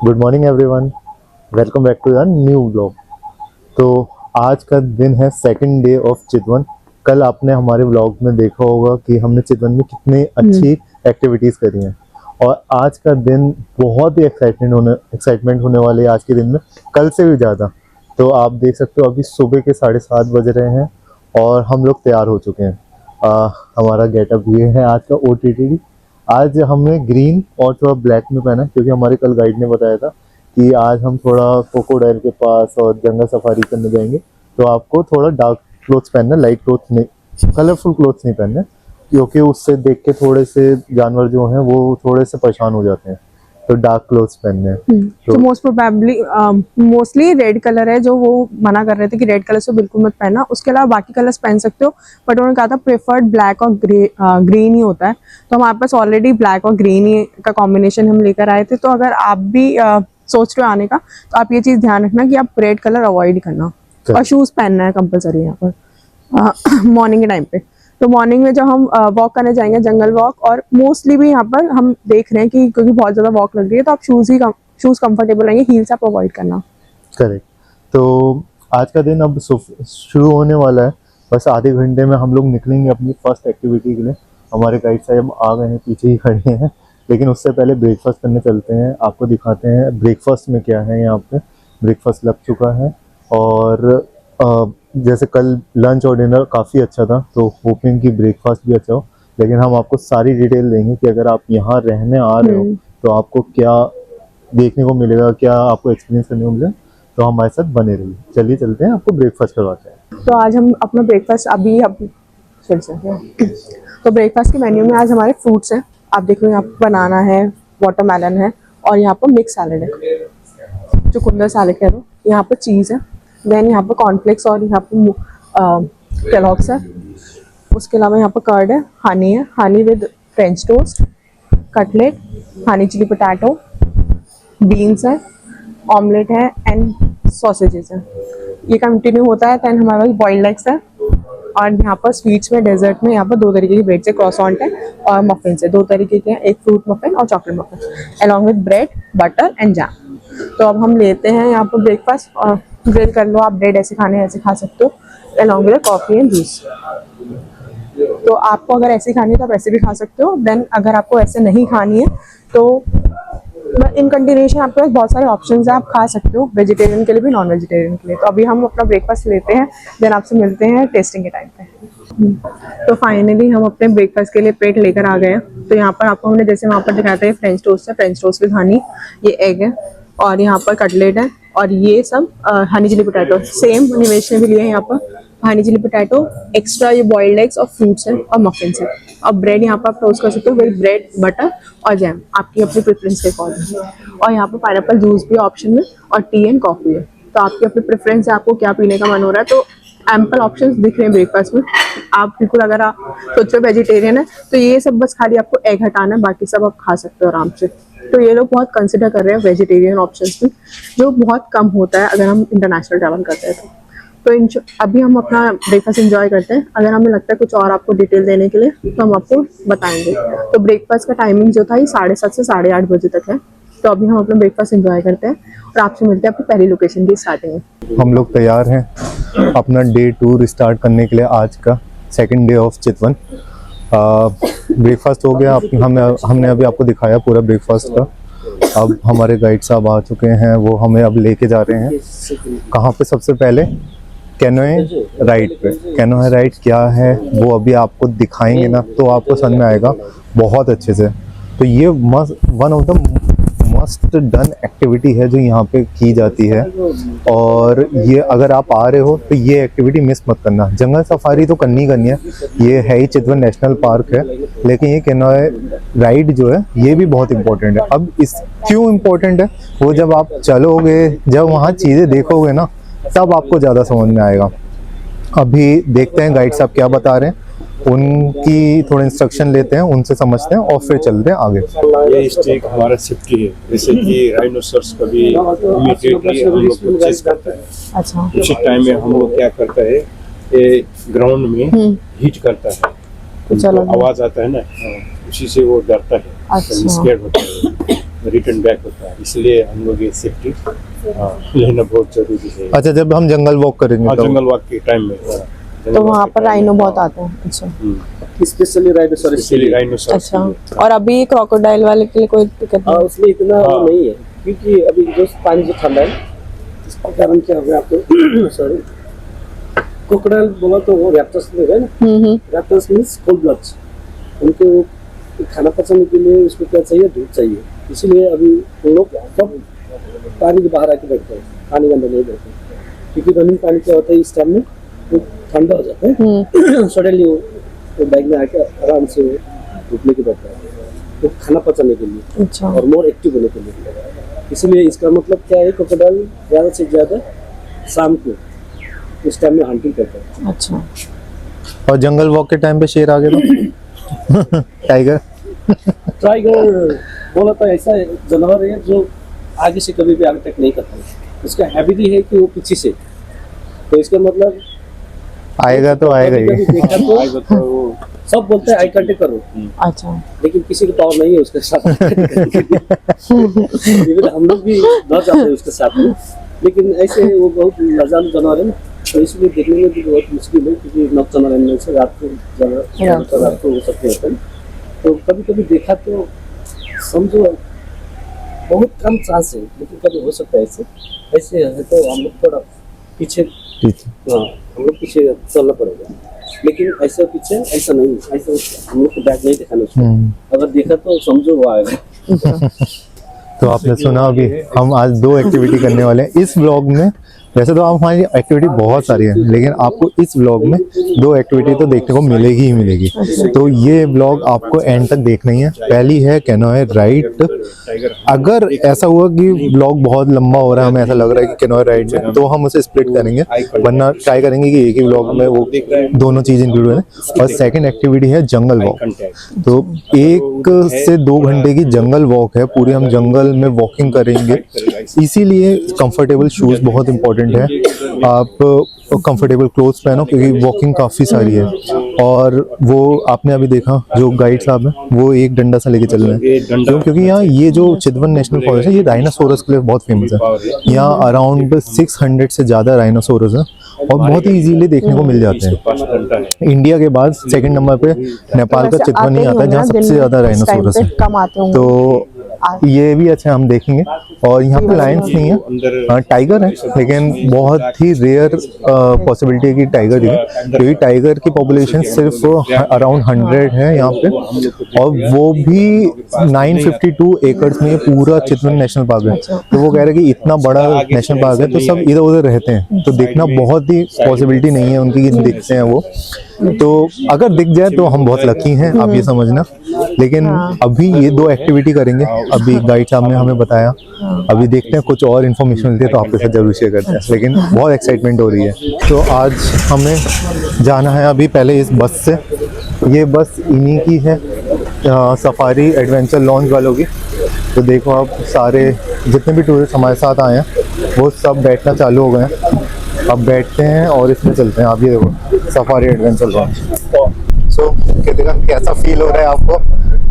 Good morning everyone, welcome back to your new blog. तो आज का दिन है सेकंड डे ऑफ चितवन। कल आपने हमारे ब्लॉग में देखा होगा कि हमने चितवन में कितनी अच्छी एक्टिविटीज़ करी हैं और आज का दिन बहुत ही एक्साइटमेंट होने वाली है आज के दिन में, कल से भी ज़्यादा। तो आप देख सकते हो अभी सुबह के 7:30 बज रहे हैं और हम लोग तैयार हो चुके हैं। हमारा गेटअप ये है आज का OTTD। आज हमने ग्रीन और थोड़ा ब्लैक में पहना है क्योंकि हमारे कल गाइड ने बताया था कि आज हम थोड़ा क्रोकोडाइल के पास और जंगल सफारी करने जाएंगे, तो आपको थोड़ा डार्क क्लोथ्स पहनना, लाइट क्लोथ नहीं, कलरफुल क्लोथ्स नहीं पहनने, क्योंकि उससे देख के थोड़े से जानवर जो हैं वो थोड़े से परेशान हो जाते हैं, तो डार्क क्लोथ्स पहनने हैं। तो most probably mostly red colour है जो वो मना कर रहे थे कि रेड कलर से बिल्कुल मत पहनना, उसके अलावा बाकी कलर्स पहन सकते हो। बट उन्होंने कहा था प्रेफर्ड ब्लैक और ग्रीन ही होता है, तो हमारे पास ऑलरेडी ब्लैक और ग्रीन ही का कॉम्बिनेशन हम लेकर आए थे। तो अगर आप भी सोच रहे हो आने का, तो आप ये चीज़ ध्यान रखना कि आप रेड कलर अवॉइड करना और शूज़ पहनना है कंपलसरी यहाँ पर मॉर्निंग के टाइम पे। तो मॉर्निंग में जब हम वॉक करने जाएंगे, जंगल वॉक, और मोस्टली भी यहाँ पर हम देख रहे हैं कि क्योंकि बहुत ज़्यादा वॉक लग रही है, तो आप शूज़ कंफर्टेबल रहेंगे, हील्स आप अवॉइड करना। करेक्ट। तो आज का दिन अब शुरू होने वाला है, बस आधे घंटे में हम लोग निकलेंगे अपनी फर्स्ट एक्टिविटी के लिए। हमारे गाइड साहब आ गए हैं, पीछे ही खड़े हैं, लेकिन उससे पहले ब्रेकफास्ट करने चलते हैं। आपको दिखाते हैं ब्रेकफास्ट में क्या है। यहाँ पे ब्रेकफास्ट लग चुका है और जैसे कल लंच और डिनर काफ़ी अच्छा था, तो होपिंग कि ब्रेकफास्ट भी अच्छा हो। लेकिन हम आपको सारी डिटेल देंगे कि अगर आप यहाँ रहने आ रहे हो तो आपको क्या देखने को मिलेगा, क्या आपको एक्सपीरियंस करने को मिलेगा। तो हमारे साथ बने रहिए। चलिए चलते हैं, आपको ब्रेकफास्ट करवाते हैं। तो आज हम अपना ब्रेकफास्ट तो ब्रेकफास्ट के मेन्यू में आज हमारे फ्रूट्स हैं। आप देखो यहाँ पर बनाना है, वाटरमेलन है और यहाँ पर मिक्स सैलेड है, चुकंदर सैलेड कह दो। यहाँ पर चीज़ है, देन यहाँ पर कॉर्नफ्लेक्स और यहाँ पर केलॉग्स है। उसके अलावा यहाँ पर कर्ड है, honey with French toast, cutlet, honey chilli potato, beans है, ऑमलेट है एंड सॉसेजेस है। ये कंटिन्यू होता है। दैन हमारे पास बॉइल्ड एग्स है और यहाँ पर स्वीट्स में, डेजर्ट में यहाँ पर दो तरीके की ब्रेड है, क्रॉसॉन्ट है और मफिन है। दो तरीके के हैं, एक फ्रूट मफिन और chocolate muffin along with bread, butter and jam. तो अब हम लेते हैं यहाँ पर ब्रेकफास्ट, और ग्रिल कर लो आप, ब्रेड ऐसे खाने ऐसे खा सकते हो along with coffee and juice. तो आपको अगर ऐसे खानी है तो आप ऐसे भी खा सकते हो। देन अगर आपको ऐसे नहीं खानी है तो इन कंटिन्यूएशन आपके पास बहुत सारे ऑप्शंस हैं, आप खा सकते हो, वेजिटेरियन के लिए भी, नॉन वेजिटेरियन के लिए। तो अभी हम अपना ब्रेकफास्ट लेते हैं, देन आपसे मिलते हैं टेस्टिंग के टाइम पे। तो फाइनली हम अपने ब्रेकफास्ट के लिए प्लेट लेकर आ गए हैं। तो यहाँ पर आपको हमने जैसे वहाँ पर दिखाया था, ये फ्रेंच टोस्ट है, फ्रेंच टोस्ट विद हनी, ये एग है और यहाँ पर कटलेट है और ये सब हनी चिली पोटैटो सेम निवेश ने भी लिए हैं। यहाँ पर हनी चिली पोटैटो, एक्स्ट्रा ये बॉइल्ड एग्स और फ्रूट्स है और मफिन्स है। और ब्रेड यहाँ पर आप टोस्ट कर सकते हो विद ब्रेड, बटर और जैम, आपकी अपनी प्रेफरेंस के अकॉर्डिंग। और यहाँ पर पाइनएप्पल जूस भी ऑप्शन में और टी एंड कॉफ़ी है। तो आपकी अपनी प्रेफरेंस है, आपको क्या पीने का मन हो रहा है। तो एम्पल ऑप्शंस दिख रहे हैं ब्रेकफास्ट में। आप बिल्कुल, अगर आप सोचो वेजिटेरियन है तो ये सब बस खाली आपको एग हटाना है, बाकी सब आप खा सकते हो आराम से। तो ये लोग बहुत कंसिडर कर रहे हैं वेजिटेरियन ऑप्शंस भी, जो बहुत कम होता है अगर हम इंटरनेशनल ट्रैवल करते हैं तो अभी हम अपना ब्रेकफास्ट एंजॉय करते हैं। अगर हमें लगता है कुछ और आपको डिटेल देने के लिए तो हम आपको बताएंगे। तो ब्रेकफास्ट का टाइमिंग जो था ये 7:30 से 8:30 बजे तक है। तो अभी हम अपना ब्रेकफास्ट एंजॉय करते हैं और आपसे मिलते हैं अपनी पहली लोकेशन की स्टार्टिंग में। हम लोग तैयार हैं अपना डे टूर स्टार्ट करने के लिए, आज का second day of Chitwan. Breakfast हो गया, हमने अभी आपको दिखाया पूरा ब्रेकफास्ट का। अब हमारे गाइड साहब आ चुके हैं, वो हमें अब लेके जा रहे हैं कहाँ पे। सबसे पहले कैनोए राइड पे। कैनोए राइड क्या है वो अभी आपको दिखाएंगे ना, तो आपको समझ में आएगा बहुत अच्छे से। तो ये one of the must done activity है जो यहाँ पे की जाती है, और ये अगर आप आ रहे हो तो ये एक्टिविटी मिस मत करना। जंगल सफारी तो करनी है, ये है ही चितवन नेशनल पार्क है, लेकिन ये कैनोए राइड जो है ये भी बहुत इंपॉर्टेंट है। अब इस क्यों इम्पोर्टेंट है वो जब आप चलोगे, जब वहाँ चीज़ें देखोगे ना, तब आपको ज़्यादा समझ में आएगा। अभी देखते हैं गाइड साहब क्या बता रहे हैं, उनकी थोड़े इंस्ट्रक्शन लेते हैं, उनसे समझते हैं और फिर चलते हैं आगे। ये स्टेक हमारा सेफ्टी है, जैसे कि राइनोसरस कभी इमीडिएटली हम लोग को चेस करता है। अच्छा, उसी टाइम में हम लोग क्या करता है, ये ग्राउंड में हिट करता है, तो आवाज आता है ना, उसी से वो डरता है, अच्छा। स्कैर्ड होता है। रिटर्न बैक होता है, इसलिए हम लोग ये सेफ्टी लेना बहुत जरूरी है। अच्छा, जब हम जंगल वॉक करेंगे हाँ, तब जंगल वॉक के टाइम में तो वहाँ पर राइनो बहुत आते हैं। अच्छा स्पेशली राइनोसोरस के लिए। राइनोसॉरस अच्छा, और अभी क्रोकोडाइल वाले के लिए कोई दिक्कत हाँ, नहीं? उसमें इतना वो नहीं है, क्योंकि अभी जो पानी जो ठंडा है इसके कारण क्या हो गया आपको सॉरी, क्रोकोडाइल बोला तो वो रैप्टर्स में है ना, रैप्टर्स मीन्स कोल्ड ब्लड्स, उनको खाना पचाने के लिए उसको क्या चाहिए, धूप चाहिए, इसीलिए अभी वो लोग सब पानी के बाहर आके बैठते हैं, पानी के अंदर नहीं बैठते, क्योंकि रनिंग पानी क्या होता है इस टाइम में वो ठंडा हो जाता है, सडनली वो बैग में आके आराम से धूप लेके बैठता है, तो खाना पचाने के लिए अच्छा, और मोर एक्टिव होने के लिए। इसलिए इसका मतलब क्या है, क्रोकोडाइल ज़्यादा से ज़्यादा शाम को उस टाइम में हंटिंग करता है। अच्छा। और जंगल वॉक के टाइम पे शेर आ गए तो टाइगर टाइगर बोला तो ऐसा जानवर है जो आगे से कभी भी आगे तक नहीं करता है, उसका हैबिट ही है कि वो पीछे से, तो इसका मतलब आएगा तो आएगा कभी ही। देखा तो वो सब बोलते हैं आई कांटेक्ट करो, अच्छा, लेकिन किसी को पावर नहीं है उसके साथ इवन हम लोग भी न जाते हैं उसके साथ में, लेकिन ऐसे वो बहुत लाजालू जानवर है ना, तो इसलिए देखने में भी बहुत मुश्किल है, क्योंकि नॉक्टर्नल एनिमल से रात को रात को हो सकते होते हैं, तो कभी कभी देखा तो समझो बहुत कम चांस है, लेकिन कभी हो सकता है ऐसे ऐसे है, तो हम लोग थोड़ा पीछे, हाँ हम लोग पीछे चलना पड़ेगा, लेकिन ऐसा पीछे ऐसा नहीं, ऐसा हम लोग को बैग नहीं दिखाना उसको, अगर देखा तो समझो वो आएगा। तो आपने सुना, अभी हम आज 2 एक्टिविटी करने वाले हैं इस व्लॉग में। वैसे तो आप हमारी एक्टिविटी बहुत सारी है, लेकिन आपको इस व्लॉग में 2 एक्टिविटी तो देखने को मिलेगी ही मिलेगी। तो ये व्लॉग आपको एंड तक देखना ही है। पहली है कैनोए राइड। अगर ऐसा हुआ कि व्लॉग बहुत लंबा हो रहा है, हमें ऐसा लग रहा है कि कैनोए राइड है, तो हम उसे स्प्लिट करेंगे, वरना ट्राई करेंगे कि एक ही व्लॉग में वो दोनों चीज़ इंक्लूड है। और सेकेंड एक्टिविटी है जंगल वॉक। तो 1 से 2 घंटे की जंगल वॉक है, पूरी हम जंगल में वॉकिंग करेंगे, इसीलिए कंफर्टेबल शूज़ बहुत इंपॉर्टेंट है। आप कंफर्टेबल क्लोथ्स पहनो, क्योंकि वॉकिंग काफ़ी सारी है। और वो आपने अभी देखा जो गाइड साहब हैं, वो एक डंडा सा लेके चल रहे हैं, क्योंकि यहाँ ये जो चितवन नेशनल फॉरेस्ट है, ये राइनोसोरस के लिए बहुत फेमस है। यहाँ अराउंड 600 से ज़्यादा राइनोसोरस हैं और बहुत ही इजीली देखने को मिल जाते हैं। इंडिया के बाद सेकंड नंबर पे नेपाल का चितवन ही आता है, जहाँ सबसे ज़्यादा राइनोसोरस है। कम आते होंगे। तो ये भी अच्छा हम देखेंगे। और यहाँ पे लायंस नहीं है, टाइगर है, लेकिन बहुत ही रेयर पॉसिबिलिटी है कि टाइगर दिखे, क्योंकि टाइगर की पॉपुलेशन सिर्फ अराउंड 100 है यहाँ पे, और वो भी 952 एकड़ में पूरा चितवन नेशनल पार्क है। तो वो कह रहे हैं कि इतना बड़ा नेशनल पार्क है, तो सब इधर उधर रहते हैं, तो देखना बहुत ही पॉसिबिलिटी नहीं है उनकी कि दिखते हैं वो। तो अगर दिख जाए तो हम बहुत लकी हैं, आप ये समझना। लेकिन अभी ये 2 एक्टिविटी करेंगे, अभी गाइड साहब ने हमें बताया, अभी देखते हैं कुछ और इन्फॉर्मेशन मिलती है तो आपके साथ जरूर शेयर करते हैं। लेकिन बहुत एक्साइटमेंट हो रही है। तो आज हमें जाना है अभी पहले इस बस से। ये बस इन्हीं की है, सफारी एडवेंचर लॉन्च वालों की। तो देखो आप सारे जितने भी टूरिस्ट हमारे साथ आए हैं वो सब बैठना चालू हो गए हैं। अब बैठते हैं और इसमें चलते हैं। आप ये देखो सफारी एडवेंचर लॉन्च। सो कैसा फील हो रहा है आपको?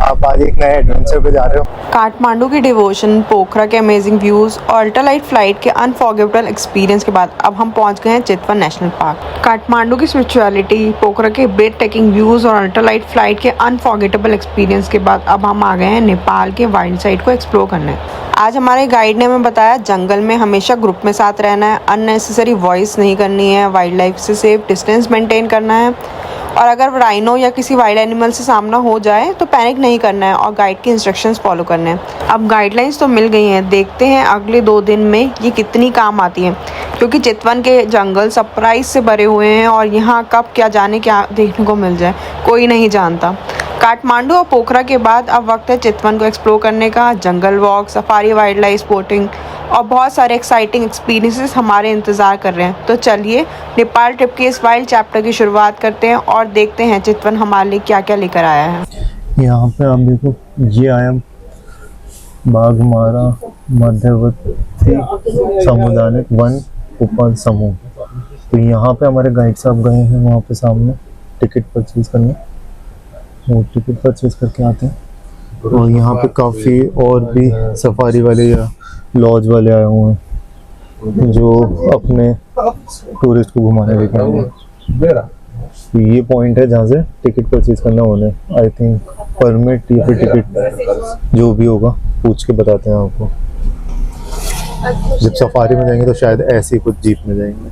आप आज एक नए एडवेंचर पे जा रहे हो। काठमांडू की डिवोशन, पोखरा के अमेजिंग व्यूज और अल्ट्रालाइट फ्लाइट के अनफॉरगेटेबल एक्सपीरियंस के बाद अब हम पहुंच गए हैं चितवन नेशनल पार्क। काठमांडू की स्पिरिचुअलिटी, पोखरा के ब्रेथ टेकिंग व्यूज और अल्ट्रालाइट फ्लाइट के अनफॉरगेटेबल एक्सपीरियंस के बाद अब हम आ गए हैं नेपाल के वाइल्ड साइड को एक्सप्लोर करने। आज हमारे गाइड ने हमें बताया जंगल में हमेशा ग्रुप में साथ रहना है, अननेसेसरी वॉइस नहीं करनी है, वाइल्ड लाइफ से सेफ डिस्टेंस मेंटेन करना है, और अगर राइनो या किसी वाइल्ड एनिमल से सामना हो जाए तो पैनिक नहीं करना है और गाइड के इंस्ट्रक्शंस फॉलो करने हैं। अब गाइडलाइंस तो मिल गई हैं, देखते हैं अगले 2 दिन में ये कितनी काम आती हैं, क्योंकि चितवन के जंगल सरप्राइज से भरे हुए हैं और यहाँ कब क्या जाने क्या देखने को मिल जाए कोई नहीं जानता। काठमांडू और पोखरा के बाद अब वक्त है चितवन को एक्सप्लोर करने का। जंगल walk, safari, wildlife spotting और बहुत सारे एक्साइटिंग एक्सपीरियंसेस हमारे इंतज़ार कर रहे हैं। तो चलिए नेपाल ट्रिप के इस वाइल्ड चैप्टर की शुरुआत करते हैं और देखते हैं चितवन हमारे लिए क्या क्या लेकर आया है। यहाँ पे आप देखो, ये आया बाघमारा मध्यवर्ती सामुदायिक वन उपवन समूह। तो यहाँ पे हमारे गाइड साहब गए हैं वहाँ पे सामने टिकट परचेज करने, वो टिकट परचेज करके आते हैं। और यहाँ पे काफ़ी और भी सफारी वाले या लॉज वाले आए हुए हैं जो अपने टूरिस्ट को घुमाने लेके आए हैं। तो ये पॉइंट है जहाँ से टिकट परचेज करना होने, आई थिंक परमिट या फिर टिकट जो भी होगा पूछ के बताते हैं आपको। जब सफारी में जाएंगे तो शायद ऐसे ही कुछ जीप में जाएंगे।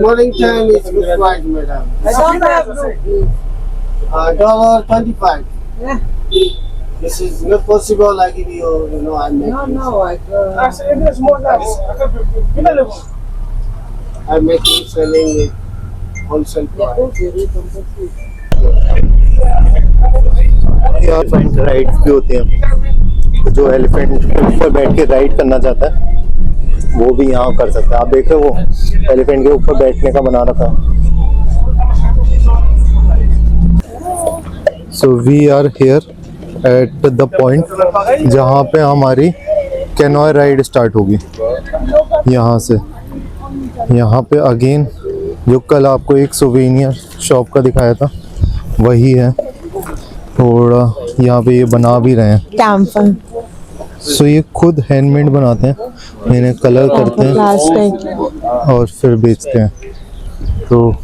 Morning time is good price, madam. I don't have $25. Yeah. This is not possible. I give you, I make. I make it selling it wholesale price. यहाँ एलिफेंट राइड्स भी होती हैं, तो जो एलिफेंट के ऊपर बैठ के राइड करना चाहता है वो भी यहाँ कर सकता है। आप देख रहे हो वो एलिफेंट के ऊपर बैठने का बना रखा है। So we are here at the point जहाँ पे हमारी कैनोय राइड स्टार्ट होगी। यहाँ से यहाँ पे अगेन जो कल आपको एक सोवेनियर शॉप का दिखाया था वही है। थोड़ा यहाँ पे ये बना भी रहे हैं कैंपर। सो ये खुद हैंडमेड बनाते हैं, इन्हें कलर करते हैं और फिर बेचते हैं। तो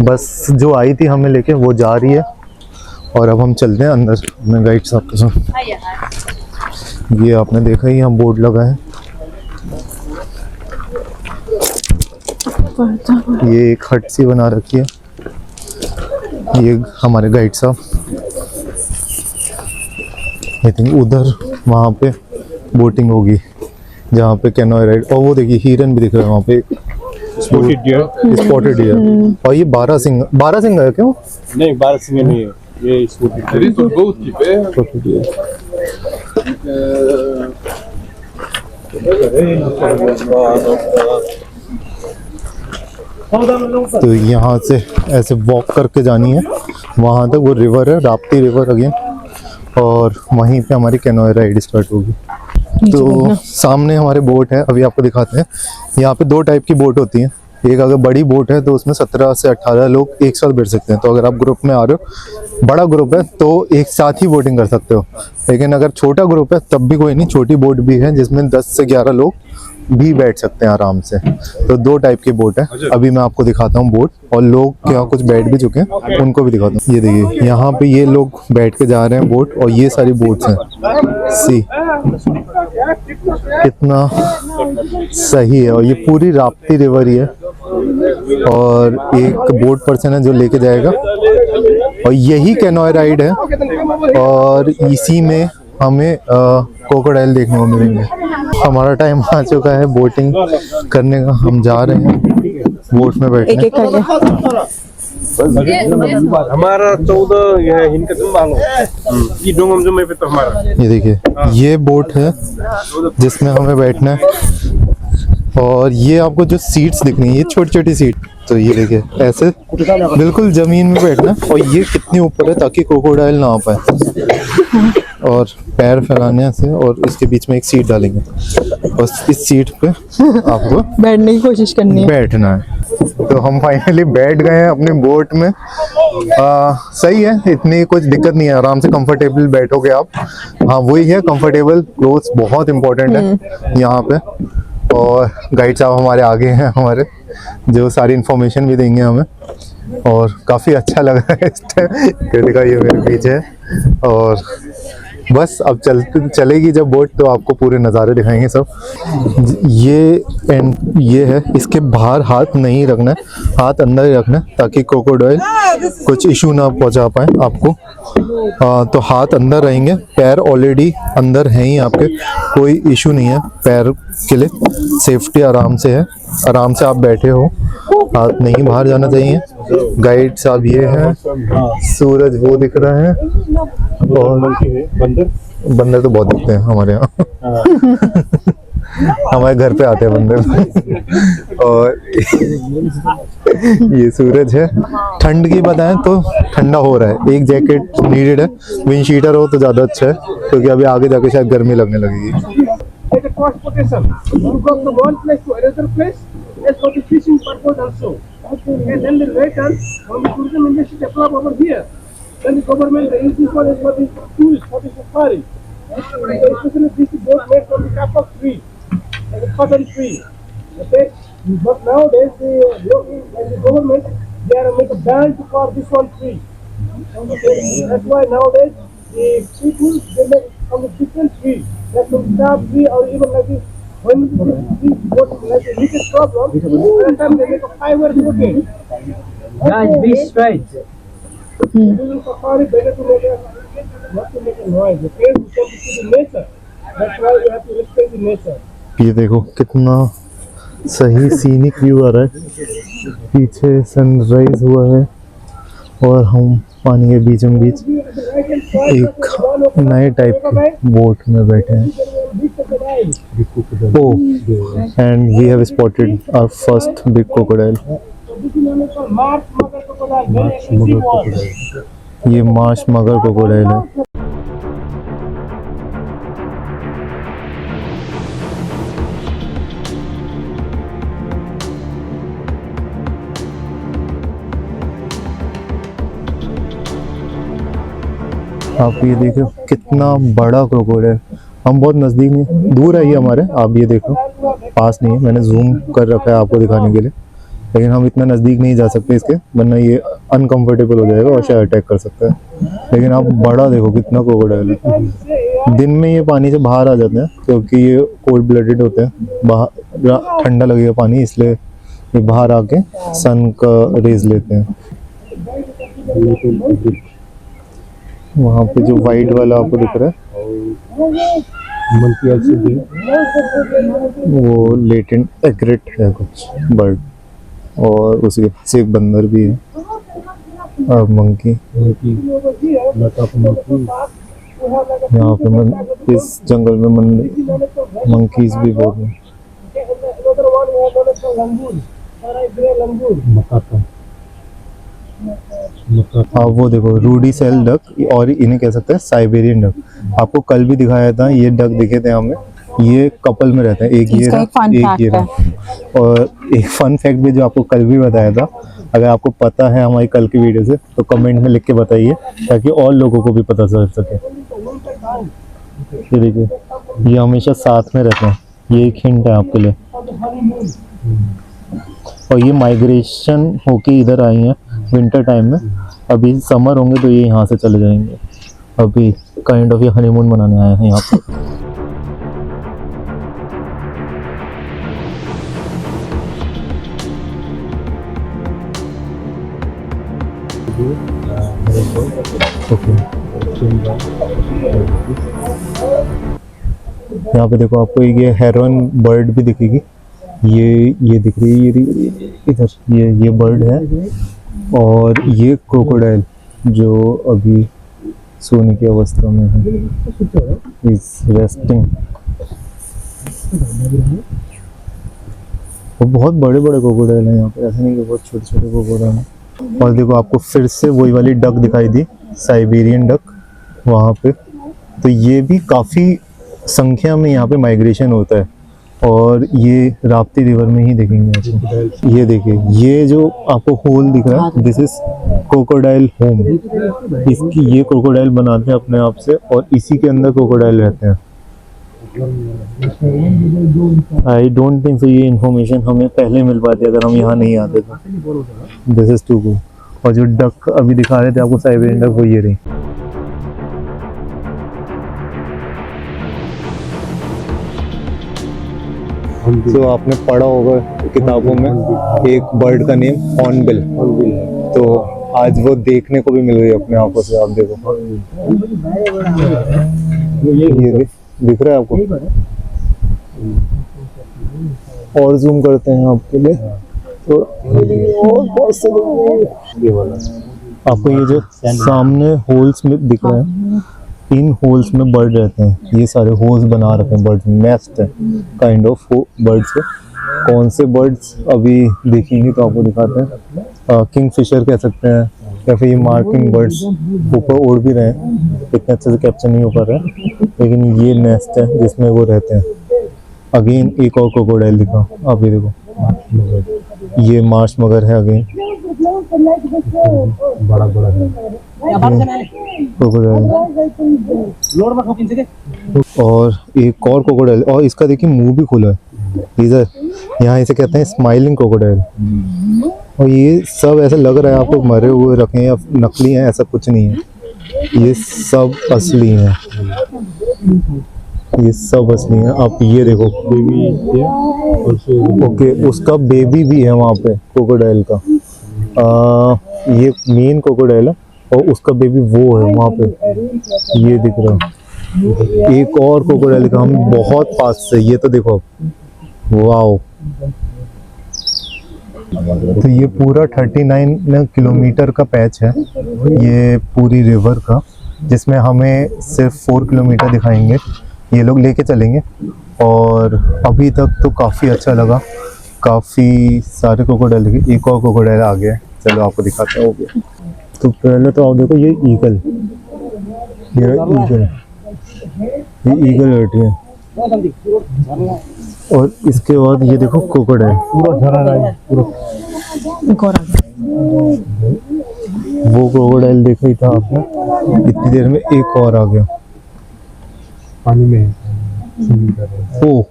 बस जो आई थी हमें लेके वो जा रही है और अब हम चलते हैं अंदर अपने गाइड साहब के साथ। ये आपने देखा ही यहाँ बोर्ड लगा है, ये एक हट सी बना रखी है। ये हमारे गाइड साहब आई थिंक उधर वहाँ पे बोटिंग होगी जहाँ पे कैनोय राइड। और वो देखिए हिरन भी दिख रहा है वहाँ पे, स्पॉटेड डियर। और ये 12 सिंग है क्यों? नहीं, 12 सिंह नहीं है, ये स्पॉटेड डियर। तो यहाँ से ऐसे वॉक करके जानी है वहाँ तक। वो रिवर है, राप्ती रिवर अगेन, और वहीं पे हमारी कैनोय राइड स्टार्ट होगी। तो सामने हमारे बोट है, अभी आपको दिखाते हैं। यहाँ पे 2 टाइप की बोट होती हैं। एक अगर बड़ी बोट है तो उसमें 17 से 18 लोग एक साथ बैठ सकते हैं। तो अगर आप ग्रुप में आ रहे हो, बड़ा ग्रुप है तो एक साथ ही बोटिंग कर सकते हो। लेकिन अगर छोटा ग्रुप है तब भी कोई नहीं, छोटी बोट भी है जिसमें 10 से 11 लोग भी बैठ सकते हैं आराम से। तो 2 टाइप की बोट है। अभी मैं आपको दिखाता हूँ बोट, और लोग यहाँ कुछ बैठ भी चुके हैं उनको भी दिखाता हूँ। ये देखिए यहाँ पे ये लोग बैठ के जा रहे हैं बोट, और ये सारी बोट्स हैं। सी कितना सही है। और ये पूरी राप्ती रिवर ही है, और एक बोट पर्सन है जो लेके जाएगा, और यही कैनोय राइड है। और इसी में हमें क्रोकोडाइल देखने को मिलेंगे। हमारा टाइम आ चुका है बोटिंग करने का, हम जा रहे हैं बोट में बैठने। एक करके हमारा 14 है, इनका तुम मानो ये डोंगम जो में पे तो हमारा। ये देखिए ये बोट है जिसमें हमें बैठना है। और ये आपको जो सीट्स दिख रही हैं, ये छोटी छोटी सीट, तो ये देखिए ऐसे बिल्कुल जमीन में बैठना। और ये कितनी ऊपर है ताकि क्रोकोडाइल ना आ पाए। और पैर फैलाने से, और इसके बीच में एक सीट डालेंगे, बस इस सीट पे आपको बैठने की कोशिश करनी है। बैठना है। तो हम फाइनली बैठ गए हैं अपनी बोट में। सही है, इतनी कुछ दिक्कत नहीं है, आराम से कंफर्टेबल बैठोगे आप। हाँ वही है, कंफर्टेबल क्लोथ्स बहुत इंपॉर्टेंट है यहाँ पे। और गाइड साहब हमारे आगे हैं, हमारे जो सारी इन्फॉर्मेशन भी देंगे हमें। और काफ़ी अच्छा लग रहा है इस टाइम। कृतिका ये मेरे पीछे है। और बस अब चलेगी जब बोट तो आपको पूरे नज़ारे दिखाएंगे सब। ये है, इसके बाहर हाथ नहीं रखना है, हाथ अंदर ही रखना है ताकि क्रोकोडाइल कुछ इशू ना पहुंचा पाए आपको। तो हाथ अंदर रहेंगे, पैर ऑलरेडी अंदर हैं ही आपके, कोई इशू नहीं है पैर के लिए। सेफ्टी आराम से है, आराम से आप बैठे हो, हाथ नहीं बाहर जाना चाहिए। गाइड साहब ये हैं, सूरज वो दिख रहा है, और बंदर बंदर तो बहुत दिखते हैं हमारे यहाँ। हमारे घर पे आते हैं बंदर। और ये सूरज है। ठंड की बताएं तो ठंडा हो रहा है, एक जैकेट नीडेड है, विंड शीटर हो तो ज़्यादा अच्छा है, क्योंकि अभी आगे जाके शायद गर्मी लगने लगेगी। Like a transportation. You go from one place to another place. Yes, for the fishing purpose also. And then the return from the tourism industry develop over here. Then the government they use this one as for the tourists, for the safari. Especially this boat made from the kapok tree, like a cotton tree. Okay. But nowadays the government they are make a ban for this one tree. Okay. That's why nowadays the people they make from the different tree. Like from stab tree or even like this, when this boat like a leakage problem, sometimes they make a fiber coating. Guys, be straight. During safari, better to make a not to make a noise. Okay, we can see the nature. That's why we have to respect the nature. ये देखो कितना सही scenic view आ रहा है, पीछे sunrise हुआ है और हम पानी के बीचों बीच एक नए टाइप के बोट में बैठे हैं। Oh, and we have spotted our first big crocodile. Marsh mugger crocodile, very aggressive one. ये मार्श मगर क्रोकोडाइल है। आप ये देखो कितना बड़ा क्रोकोडाइल, हम बहुत नज़दीक में, दूर है ये हमारे, आप ये देखो पास नहीं है, मैंने जूम कर रखा है आपको दिखाने के लिए, लेकिन हम इतना नज़दीक नहीं जा सकते इसके, वरना ये अनकंफर्टेबल हो जाएगा और शायद अटैक कर सकता है। लेकिन आप बड़ा देखो कितना क्रोकोडाइल है। दिन में ये पानी से बाहर आ जाते हैं क्योंकि ये कोल्ड ब्लडेड होते हैं, बाहर ठंडा लगेगा पानी, इसलिए ये बाहर आके सन का रेज लेते हैं। वहाँ पे जो वाइट वाला आपको दिख रहा है वो लेटेंट एग्रेट है कुछ बर्ड, और उसके पास एक बंदर भी है और मंकी। यहाँ पे इस जंगल में मंकीज भी बहुत हैं। Another one we have done from langur. Langur. आप वो देखो रूडी सेल डक, और इन्हें कह सकते हैं साइबेरियन डक। आपको कल भी दिखाया था, ये डक दिखे थे हमें, ये कपल में रहते हैं, एक ये रहा, एक ये रहा। और एक फन फैक्ट भी जो आपको कल भी बताया था, अगर आपको पता है हमारी कल की वीडियो से तो कमेंट में लिख के बताइए ताकि और लोगों को भी पता चल सके। ये देखिए, ये हमेशा साथ में रहते हैं, ये एक हिंट है आपके लिए। और ये माइग्रेशन होके इधर आई हैं विंटर टाइम में, अभी समर होंगे तो ये यहाँ से चले जाएंगे। अभी काइंड ऑफ ये हनीमून मनाने आए हैं यहाँ पर। यहाँ पे देखो आपको ये हेरोन बर्ड भी दिखेगी, ये दिख रही है, ये इधर ये बर्ड है। और ये क्रोकोडाइल जो अभी सोने की अवस्था में है, इज रेस्टिंग। वो बहुत बड़े बड़े क्रोकोडाइल हैं यहाँ पे, ऐसे नहीं कि बहुत छोटे छोटे क्रोकोडाइल हैं। और देखो आपको फिर से वही वाली डक दिखाई दी, साइबेरियन डक वहाँ पे। तो ये भी काफ़ी संख्या में यहाँ पे माइग्रेशन होता है, और ये राप्ती रिवर में ही देखेंगे आपको। ये देखिए, ये जो आपको होल दिख रहा है, दिस इज क्रोकोडाइल होम। इसकी ये क्रोकोडाइल बनाते हैं अपने आप से, और इसी के अंदर क्रोकोडाइल रहते हैं। आई डोंट थिंक सो ये इन्फॉर्मेशन हमें पहले मिल पाती अगर हम यहाँ नहीं आते तो। This is too good. और जो डक अभी दिखा रहे थे आपको साइबेरियन डक, वो ये रही। तो आपने पढ़ा होगा किताबों में एक बर्ड का नेम हॉर्नबिल, तो आज वो देखने को भी मिल रही है अपने आंखों से। आप देखो, ये दिख रहा है आपको, और जूम करते हैं आपके लिए। ये वाला आपको ये जो सामने होल्स में दिख रहे हैं, इन होल्स में बर्ड रहते हैं। ये सारे होल्स बना रखे हैं, बर्ड्स नेस्ट है काइंड ऑफ बर्ड्स के। कौन से बर्ड्स अभी देखेंगे तो आपको दिखाते हैं। किंग फिशर कह सकते हैं, या फिर ये मार्किंग बर्ड्स ऊपर उड़ भी रहे हैं, इतने अच्छे से कैप्चर नहीं हो पा रहा है, लेकिन ये नेस्ट है जिसमें वो रहते हैं। अगेन एक और क्रोकोडाइल दिखा, आप ये देखो, ये मार्श मगर है अगेन, बड़ा बड़ा है। क्रोकोडाइल। और एक और क्रोकोडाइल, और इसका देखिए मुंह भी खुला है इधर, यहाँ इसे कहते हैं स्माइलिंग क्रोकोडाइल। और ये सब ऐसा लग रहा है आपको मरे हुए रखे हैं या नकली हैं, ऐसा कुछ नहीं है, ये सब असली हैं, ये सब असली हैं। आप ये देखो, ओके, उसका बेबी भी है वहाँ पे क्रोकोडाइल का। ये मेन क्रोकोडाइल है और उसका बेबी वो है वहाँ पे, ये दिख रहा है। एक और क्रोकोडाइल का हम बहुत पास से, ये तो देखो, वाओ। तो ये पूरा 39 किलोमीटर का पैच है, ये पूरी रिवर का, जिसमें हमें सिर्फ 4 किलोमीटर दिखाएंगे, ये लोग लेके चलेंगे। और अभी तक तो काफ़ी अच्छा लगा, काफ़ी सारे क्रोकोडाइल दिखे। एक और क्रोकोडाइल आ गया है, चलो आपको दिखाते हैं। हो गया तो पहले तो आप देखो, ये ईगल, ये ईगल बैठी है, और इसके बाद ये देखो क्रोकोडाइल, पूरा झरना है पूरा। वो क्रोकोडाइल देखा ही था आपने, इतनी देर में एक और आ गया पानी में स्विमिंग कर रहे हैं। ओ,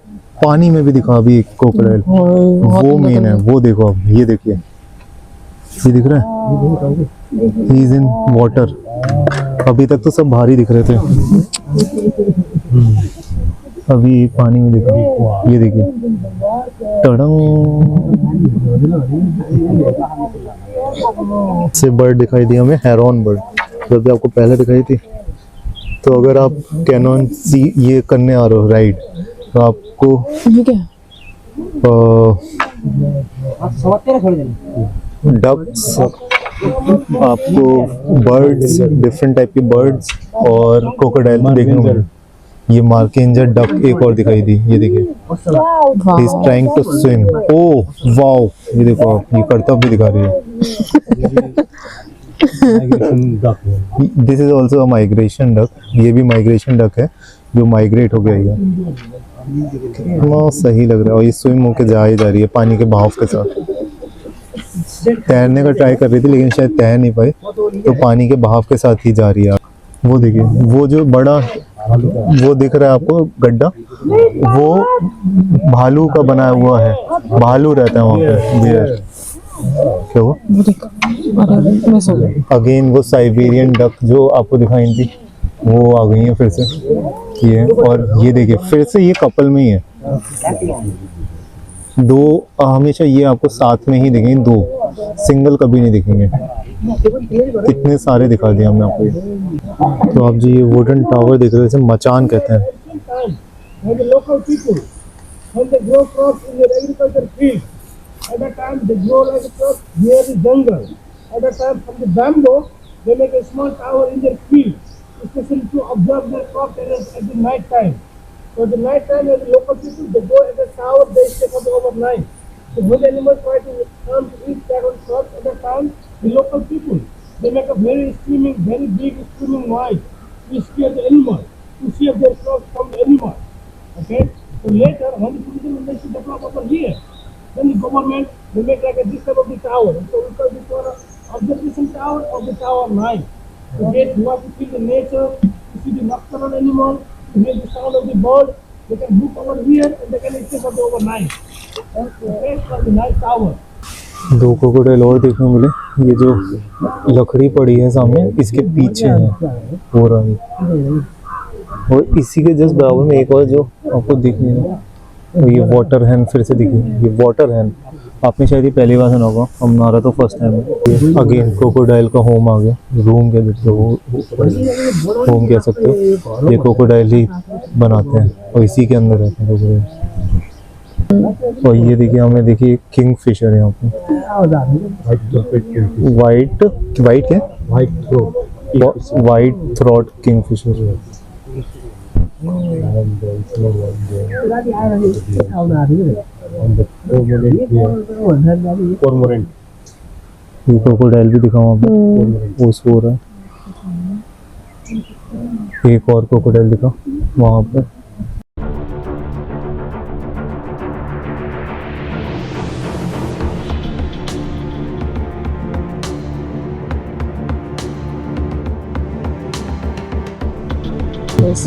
पानी में भी दिखा अभी एक क्रोकोडाइल, वो मेन है, वो देखो आप, ये देखिए, ये दिख रहा है, ही इज इन वाटर। अभी तक तो सब भारी दिख रहे थे, अभी पानी में दिखा, ये देखिए, से बर्ड दिखाई दी हमें, हेरॉन बर्ड, जो कि आपको पहले दिखाई थी। तो अगर आप कैनन सी ये करने आ रहे हो राइड, तो आपको डक्स, आपको बर्ड्स, डिफरेंट टाइप के बर्ड्स और क्रोकोडाइल देखने को मिले। ये मार्केंजर डक एक और दिखाई दी, ये देखिए, he is trying to swim. Oh wow, ये देखो आप, ये करतब भी दिखा रही है। This is also a migration duck, ये भी माइग्रेशन डक है जो माइग्रेट हो गया है। कितना सही लग रहा है, और ये स्विम होके जा ही जा रही है पानी के बहाव के साथ। तैरने का ट्राई कर रही थी लेकिन शायद तैर नहीं पाई, तो पानी के बहाव के साथ ही जा रही है। वो देखिए, वो जो बड़ा वो दिख रहा है आपको गड्ढा, वो भालू का बनाया हुआ है, भालू रहता है वहाँ पे, बियर। क्या हुआ? अगेन वो साइबेरियन डक जो आपको दिखाई थी, वो आ गई है फिर से ये। और ये देखिए, फिर से ये कपल में ही है, दो हमेशा ये आपको साथ में ही दिखेंगे, दो सिंगल कभी नहीं दिखेंगे। कितने सारे दिखा दिए हमने आपको ये। तो आप जी ये वुडन टावर देख रहे हैं, इसे मचान कहते हैं। When the local people, when they grow crops in their agriculture field, at that time they grow like a crop near the jungle. At that time, from the bamboo, they make a small tower in their field, especially to observe their crop at the night time. So at the night time, as the local people, they go at the tower, they stay for the overnight. So when the animals try to come to eat their own crops, at that time, the local people, they make a very screaming, very big screaming noise to scare the animal, to save their crops from the animal. Okay? So later, when the tourism industry develop over here, then the government will make like a this type of the tower. So we call this one observation tower or the tower 9. So get you have to see the nature, to see the nocturnal animal, to hear the sound of the bird. They can book over here and they can stay for the overnight. Okay? For the night tower. दो crocodile और देखने को मिले, ये जो लकड़ी पड़ी है सामने, इसके पीछे है हो रहा है। और इसी के जस्ट बराबर में एक और जो आपको दिखनी है, और ये वाटर हैन फिर से दिखी, ये वाटर हैन आपने शायद ये पहली बार सुना होगा, हमारा तो फर्स्ट टाइम है। अगेन क्रोकोडाइल का होम आ गया, रूम कह सकते हो, होम कह सकते हो। ये क्रोकोडाइल ही बनाते हैं और इसी के अंदर रहते हैं क्रोकोडाइल। और ये देखिए, हमें देखिए किंग फिशर यहाँ पे, वाइट वाइट क्या, वाइट थ्रोट किंग फिशर। ये क्रोकोडाइल भी दिखा वहाँ पे, वो सो रहा है। एक और क्रोकोडाइल दिखा वहाँ पे।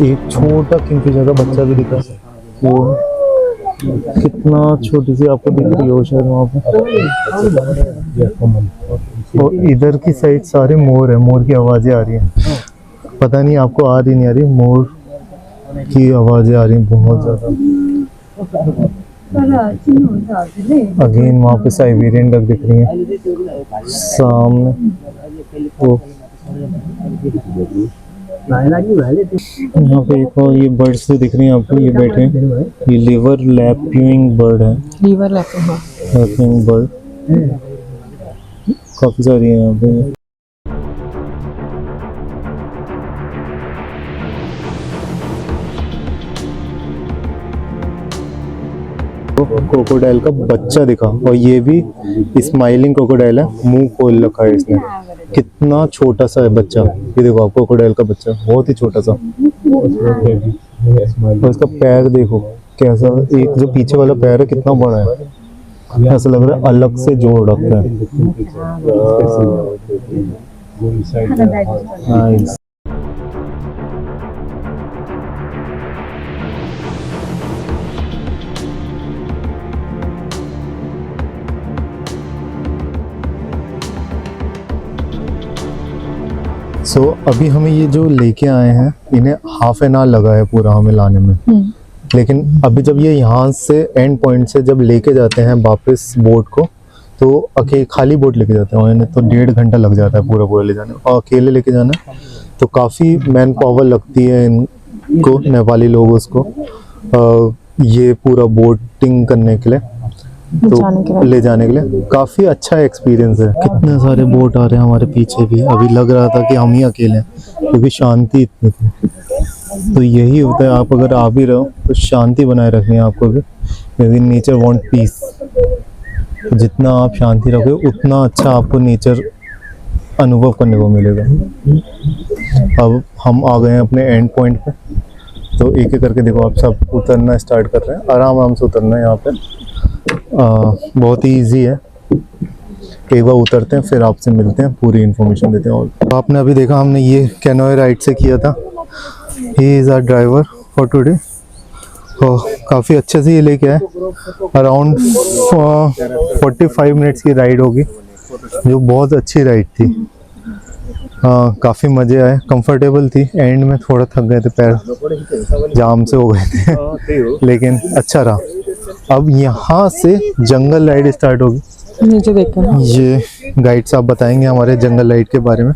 एक छोटा किंगफिशर का बच्चा भी दिखा, वो कितना छोटी सी आपको दिख रही हो शायद वहाँ पे। और इधर की साइड सारे मोर है, मोर की आवाजें आ रही हैं, पता नहीं आपको आ रही नहीं आ रही, मोर की आवाजें आ रही हैं बहुत ज्यादा। अगेन वहाँ पे साइबेरियन डक दिख रही है सामने, वो यहाँ पे एक और ये बर्ड्स भी दिख रही हैं आपको, ये बैठे हैं, ये लिवर लैपिंग बर्ड है, लीवर लैपिंग, हाँ। लैपिंग बर्ड काफी सारी है यहाँ पे। क्रोकोडाइल का बच्चा दिखा, और ये भी स्माइलिंग क्रोकोडाइल है, मुंह खोल रखा है इसने, कितना छोटा सा है बच्चा। ये देखो आप, क्रोकोडाइल का बच्चा बहुत ही छोटा सा, और इसका पैर देखो कैसा, एक जो पीछे वाला पैर है कितना बड़ा है, ऐसा लग रहा है अलग से जोड़ रखा है। नाइस। सो अभी हमें ये जो लेके आए हैं, इन्हें हाफ एन आवर लगा है पूरा हमें लाने में, लेकिन अभी जब ये यहाँ से एंड पॉइंट से जब लेके जाते हैं वापस बोट को, तो खाली बोट लेके जाते हैं, इन्हें तो 1.5 घंटा लग जाता है पूरा ले जाने में, और अकेले लेके जाना है तो काफ़ी मैन पावर लगती है इनको, नेपाली लोगों को ये पूरा बोटिंग करने के लिए, तो ले जाने के लिए काफी अच्छा एक्सपीरियंस है। कितने सारे बोट आ रहे हैं हमारे पीछे भी, अभी लग रहा था कि हम ही अकेले हैं क्योंकि शांति इतनी थी। तो यही होता है, आप अगर आ भी रहो तो शांति बनाए रखनी है आपको भी, क्योंकि नेचर वांट पीस। जितना आप शांति रखोगे उतना अच्छा आपको नेचर अनुभव करने को मिलेगा। अब हम आ गए हैं अपने एंड पॉइंट पे, तो एक एक करके देखो आप सब उतरना स्टार्ट कर रहे हैं, आराम से उतरना है यहाँ पे। बहुत ही इजी है, एक बार उतरते हैं फिर आपसे मिलते हैं, पूरी इन्फॉर्मेशन देते हैं। और आपने अभी देखा हमने ये कैनोए राइड से किया था, he is our driver for today, और काफ़ी अच्छे से ये लेके आए। अराउंड 45 मिनट्स की राइड होगी, जो बहुत अच्छी राइड थी। काफ़ी मज़े आए, कंफर्टेबल थी। एंड में थोड़ा थक गए थे, पैर जाम से हो गए थे लेकिन अच्छा रहा। अब यहाँ से जंगल राइड स्टार्ट होगी, नीचे देखकर ये गाइड साहब बताएंगे हमारे जंगल राइड के बारे में।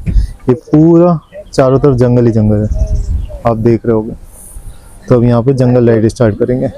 ये पूरा चारों तरफ जंगल ही जंगल है, आप देख रहे होगे। तो अब यहाँ पे जंगल राइड स्टार्ट करेंगे।